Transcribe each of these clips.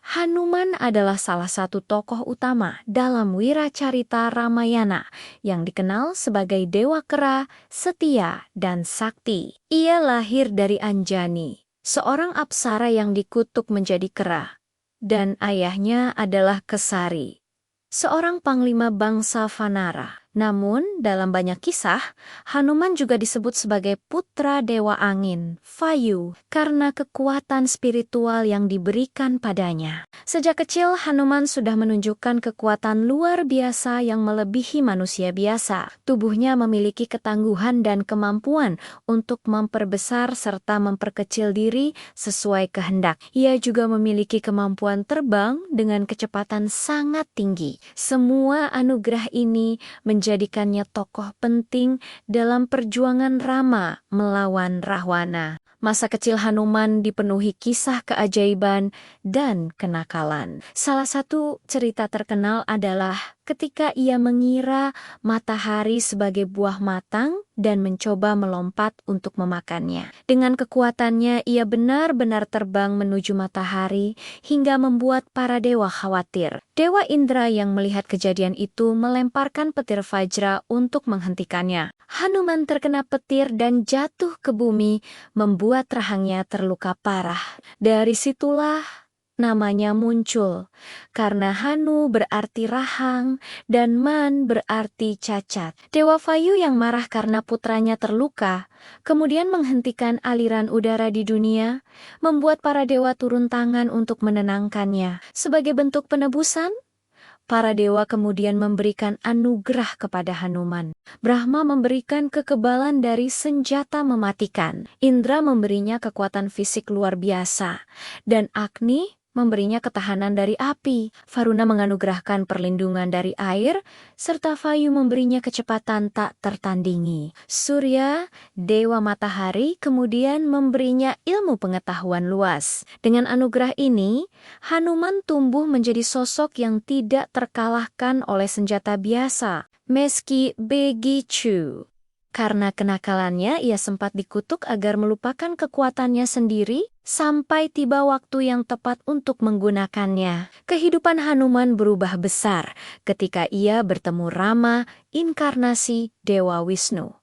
Hanuman adalah salah satu tokoh utama dalam Wiracarita Ramayana yang dikenal sebagai dewa kera, setia, dan sakti. Ia lahir dari Anjani, seorang apsara yang dikutuk menjadi kera, dan ayahnya adalah Kesari, seorang panglima bangsa Vanara. Namun, dalam banyak kisah, Hanuman juga disebut sebagai putra dewa angin, Vayu, karena kekuatan spiritual yang diberikan padanya. Sejak kecil, Hanuman sudah menunjukkan kekuatan luar biasa yang melebihi manusia biasa. Tubuhnya memiliki ketangguhan dan kemampuan untuk memperbesar serta memperkecil diri sesuai kehendak. Ia juga memiliki kemampuan terbang dengan kecepatan sangat tinggi. Semua anugerah ini menjadikannya tokoh penting dalam perjuangan Rama melawan Rahwana. Masa kecil Hanuman dipenuhi kisah keajaiban dan kenakalan. Salah satu cerita terkenal adalah ketika ia mengira matahari sebagai buah matang dan mencoba melompat untuk memakannya. Dengan kekuatannya, ia benar-benar terbang menuju matahari hingga membuat para dewa khawatir. Dewa Indra yang melihat kejadian itu melemparkan petir Vajra untuk menghentikannya. Hanuman terkena petir dan jatuh ke bumi, membuat rahangnya terluka parah. Dari situlah namanya muncul, karena Hanu berarti rahang dan Man berarti cacat. Dewa Vayu yang marah karena putranya terluka, kemudian menghentikan aliran udara di dunia, membuat para dewa turun tangan untuk menenangkannya. Sebagai bentuk penebusan, para dewa kemudian memberikan anugerah kepada Hanuman. Brahma memberikan kekebalan dari senjata mematikan. Indra memberinya kekuatan fisik luar biasa. Dan Agni memberinya ketahanan dari api. Varuna menganugerahkan perlindungan dari air, serta Vayu memberinya kecepatan tak tertandingi. Surya, dewa matahari, kemudian memberinya ilmu pengetahuan luas. Dengan anugerah ini, Hanuman tumbuh menjadi sosok yang tidak terkalahkan oleh senjata biasa, meski begitu. Karena kenakalannya, ia sempat dikutuk agar melupakan kekuatannya sendiri sampai tiba waktu yang tepat untuk menggunakannya. Kehidupan Hanuman berubah besar ketika ia bertemu Rama, inkarnasi Dewa Wisnu.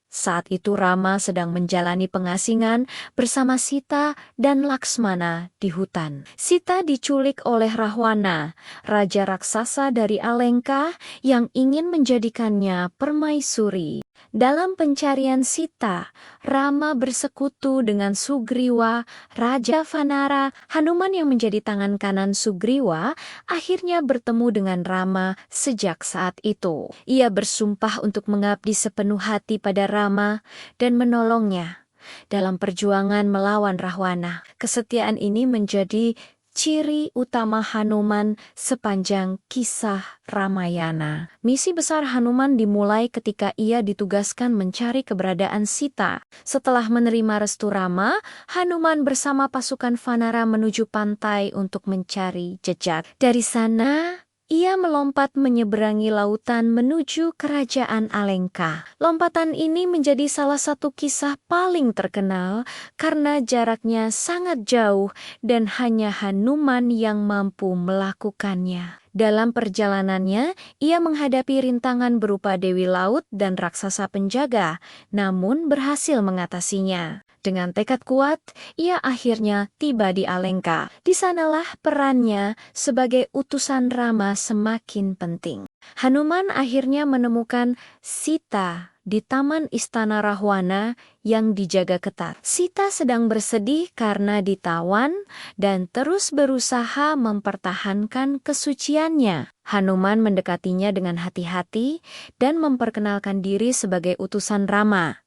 Saat itu Rama sedang menjalani pengasingan bersama Sita dan Laksmana di hutan. Sita diculik oleh Rahwana, raja raksasa dari Alengka yang ingin menjadikannya permaisuri. Dalam pencarian Sita, Rama bersekutu dengan Sugriwa, Raja Vanara. Hanuman yang menjadi tangan kanan Sugriwa akhirnya bertemu dengan Rama sejak saat itu. Ia bersumpah untuk mengabdi sepenuh hati pada Rama dan menolongnya dalam perjuangan melawan Rahwana. Kesetiaan ini menjadi ciri utama Hanuman sepanjang kisah Ramayana. Misi besar Hanuman dimulai ketika ia ditugaskan mencari keberadaan Sita. Setelah menerima restu Rama, Hanuman bersama pasukan Vanara menuju pantai untuk mencari jejak. Dari sana, ia melompat menyeberangi lautan menuju kerajaan Alengka. Lompatan ini menjadi salah satu kisah paling terkenal karena jaraknya sangat jauh dan hanya Hanuman yang mampu melakukannya. Dalam perjalanannya, ia menghadapi rintangan berupa Dewi Laut dan raksasa penjaga, namun berhasil mengatasinya. Dengan tekad kuat, ia akhirnya tiba di Alengka. Di sanalah perannya sebagai utusan Rama semakin penting. Hanuman akhirnya menemukan Sita di taman istana Rahwana yang dijaga ketat. Sita sedang bersedih karena ditawan dan terus berusaha mempertahankan kesuciannya. Hanuman mendekatinya dengan hati-hati dan memperkenalkan diri sebagai utusan Rama.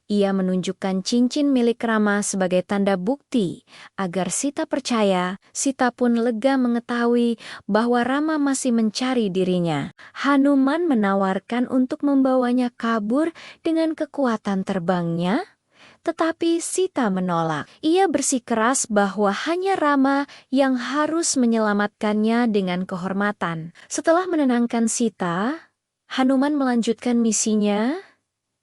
Ia menunjukkan cincin milik Rama sebagai tanda bukti agar Sita percaya. Sita pun lega mengetahui bahwa Rama masih mencari dirinya. Hanuman menawarkan untuk membawanya kabur dengan kekuatan terbangnya, tetapi Sita menolak. Ia bersikeras bahwa hanya Rama yang harus menyelamatkannya dengan kehormatan. Setelah menenangkan Sita, Hanuman melanjutkan misinya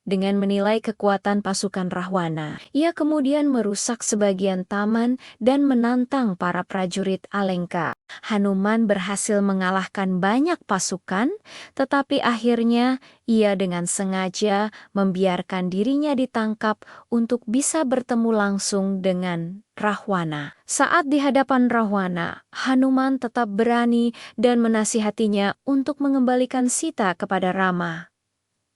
Dengan menilai kekuatan pasukan Rahwana, ia kemudian merusak sebagian taman dan menantang para prajurit Alengka. Hanuman berhasil mengalahkan banyak pasukan, tetapi akhirnya ia dengan sengaja membiarkan dirinya ditangkap untuk bisa bertemu langsung dengan Rahwana. Saat di hadapan Rahwana, Hanuman tetap berani dan menasihatinya untuk mengembalikan Sita kepada Rama.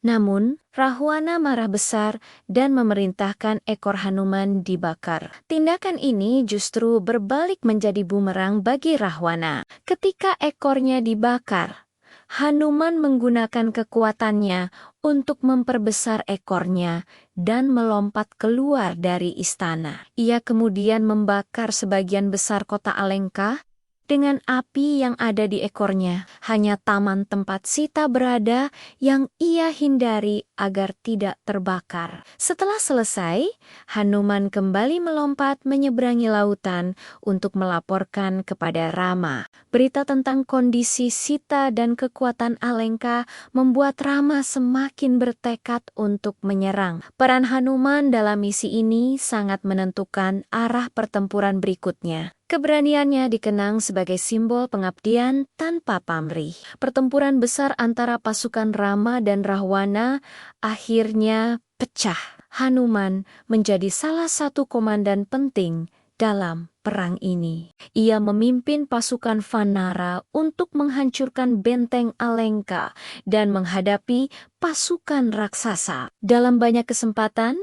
Namun, Rahwana marah besar dan memerintahkan ekor Hanuman dibakar. Tindakan ini justru berbalik menjadi bumerang bagi Rahwana. Ketika ekornya dibakar, Hanuman menggunakan kekuatannya untuk memperbesar ekornya dan melompat keluar dari istana. Ia kemudian membakar sebagian besar kota Alengka dengan api yang ada di ekornya. Hanya taman tempat Sita berada yang ia hindari agar tidak terbakar. Setelah selesai, Hanuman kembali melompat menyeberangi lautan untuk melaporkan kepada Rama. Berita tentang kondisi Sita dan kekuatan Alengka membuat Rama semakin bertekad untuk menyerang. Peran Hanuman dalam misi ini sangat menentukan arah pertempuran berikutnya. Keberaniannya dikenang sebagai simbol pengabdian tanpa pamrih. Pertempuran besar antara pasukan Rama dan Rahwana akhirnya pecah. Hanuman menjadi salah satu komandan penting dalam perang ini. Ia memimpin pasukan Vanara untuk menghancurkan benteng Alengka dan menghadapi pasukan raksasa. Dalam banyak kesempatan,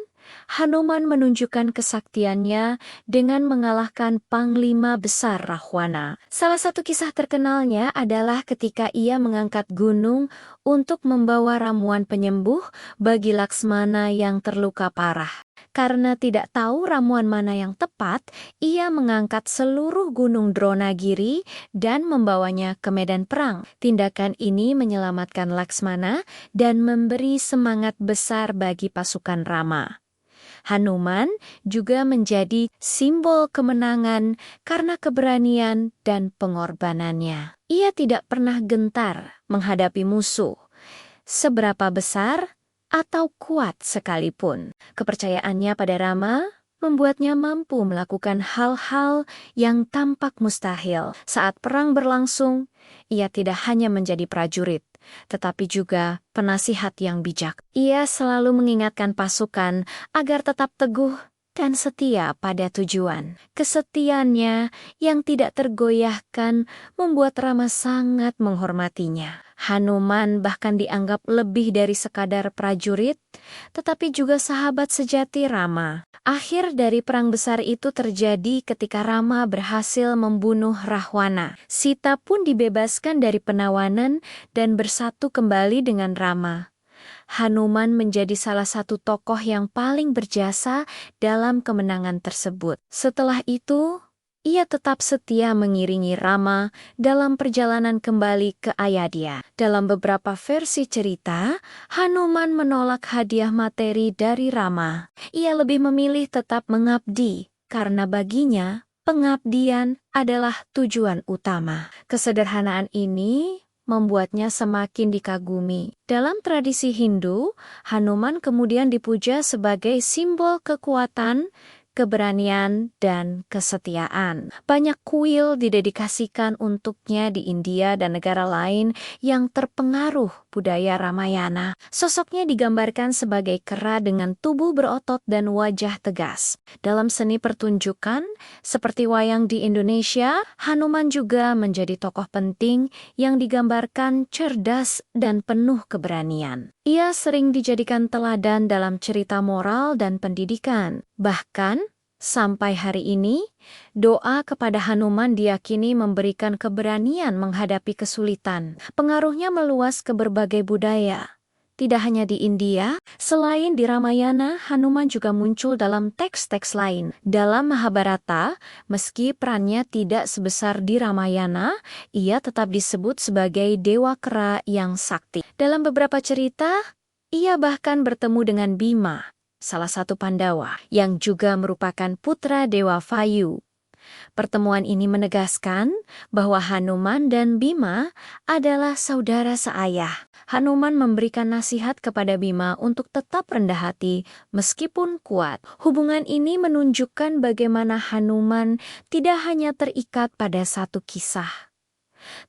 Hanuman menunjukkan kesaktiannya dengan mengalahkan Panglima Besar Rahwana. Salah satu kisah terkenalnya adalah ketika ia mengangkat gunung untuk membawa ramuan penyembuh bagi Laksmana yang terluka parah. Karena tidak tahu ramuan mana yang tepat, ia mengangkat seluruh gunung Dronagiri dan membawanya ke medan perang. Tindakan ini menyelamatkan Laksmana dan memberi semangat besar bagi pasukan Rama. Hanuman juga menjadi simbol kemenangan karena keberanian dan pengorbanannya. Ia tidak pernah gentar menghadapi musuh, seberapa besar atau kuat sekalipun. Kepercayaannya pada Rama membuatnya mampu melakukan hal-hal yang tampak mustahil. Saat perang berlangsung, ia tidak hanya menjadi prajurit, tetapi juga penasihat yang bijak. Ia selalu mengingatkan pasukan agar tetap teguh dan setia pada tujuan. Kesetiaannya yang tidak tergoyahkan membuat Rama sangat menghormatinya. Hanuman bahkan dianggap lebih dari sekadar prajurit, tetapi juga sahabat sejati Rama. Akhir dari perang besar itu terjadi ketika Rama berhasil membunuh Rahwana. Sita pun dibebaskan dari penawanan dan bersatu kembali dengan Rama. Hanuman menjadi salah satu tokoh yang paling berjasa dalam kemenangan tersebut. Setelah itu, ia tetap setia mengiringi Rama dalam perjalanan kembali ke Ayodhya. Dalam beberapa versi cerita, Hanuman menolak hadiah materi dari Rama. Ia lebih memilih tetap mengabdi, karena baginya pengabdian adalah tujuan utama. Kesederhanaan ini membuatnya semakin dikagumi. Dalam tradisi Hindu, Hanuman kemudian dipuja sebagai simbol kekuatan, keberanian, dan kesetiaan. Banyak kuil didedikasikan untuknya di India dan negara lain yang terpengaruh budaya Ramayana. Sosoknya digambarkan sebagai kera dengan tubuh berotot dan wajah tegas. Dalam seni pertunjukan, seperti wayang di Indonesia, Hanuman juga menjadi tokoh penting yang digambarkan cerdas dan penuh keberanian. Ia sering dijadikan teladan dalam cerita moral dan pendidikan. Bahkan, sampai hari ini, doa kepada Hanuman diyakini memberikan keberanian menghadapi kesulitan. Pengaruhnya meluas ke berbagai budaya. Tidak hanya di India, selain di Ramayana, Hanuman juga muncul dalam teks-teks lain. Dalam Mahabharata, meski perannya tidak sebesar di Ramayana, ia tetap disebut sebagai dewa kera yang sakti. Dalam beberapa cerita, ia bahkan bertemu dengan Bima, salah satu Pandawa, yang juga merupakan putra Dewa Vayu. Pertemuan ini menegaskan bahwa Hanuman dan Bima adalah saudara seayah. Hanuman memberikan nasihat kepada Bima untuk tetap rendah hati meskipun kuat. Hubungan ini menunjukkan bagaimana Hanuman tidak hanya terikat pada satu kisah,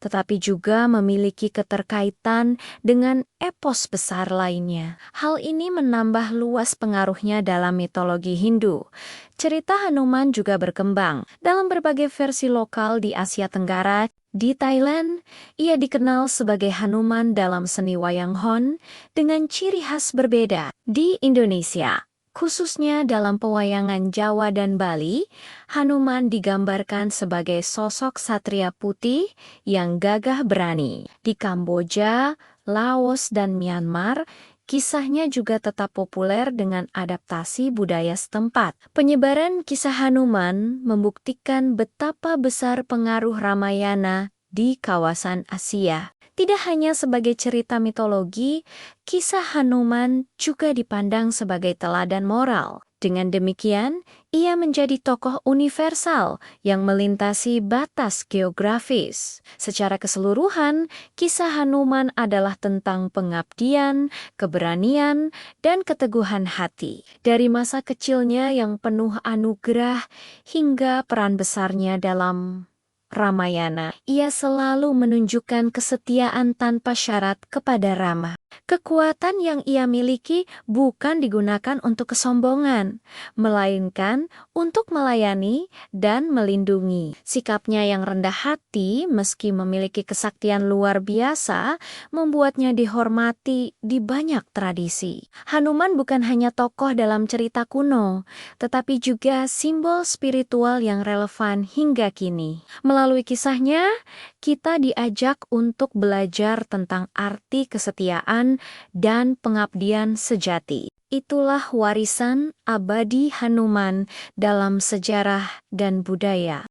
tetapi juga memiliki keterkaitan dengan epos besar lainnya. Hal ini menambah luas pengaruhnya dalam mitologi Hindu. Cerita Hanuman juga berkembang dalam berbagai versi lokal di Asia Tenggara. Di Thailand, ia dikenal sebagai Hanuman dalam seni wayang hon dengan ciri khas berbeda. Di Indonesia, khususnya dalam pewayangan Jawa dan Bali, Hanuman digambarkan sebagai sosok satria putih yang gagah berani. Di Kamboja, Laos, dan Myanmar, kisahnya juga tetap populer dengan adaptasi budaya setempat. Penyebaran kisah Hanuman membuktikan betapa besar pengaruh Ramayana di kawasan Asia. Tidak hanya sebagai cerita mitologi, kisah Hanuman juga dipandang sebagai teladan moral. Dengan demikian, ia menjadi tokoh universal yang melintasi batas geografis. Secara keseluruhan, kisah Hanuman adalah tentang pengabdian, keberanian, dan keteguhan hati. Dari masa kecilnya yang penuh anugerah hingga peran besarnya dalam Ramayana, ia selalu menunjukkan kesetiaan tanpa syarat kepada Rama. Kekuatan yang ia miliki bukan digunakan untuk kesombongan, melainkan untuk melayani dan melindungi. Sikapnya yang rendah hati, meski memiliki kesaktian luar biasa, membuatnya dihormati di banyak tradisi. Hanuman bukan hanya tokoh dalam cerita kuno, tetapi juga simbol spiritual yang relevan hingga kini. Melalui kisahnya, kita diajak untuk belajar tentang arti kesetiaan dan pengabdian sejati. Itulah warisan abadi Hanuman dalam sejarah dan budaya.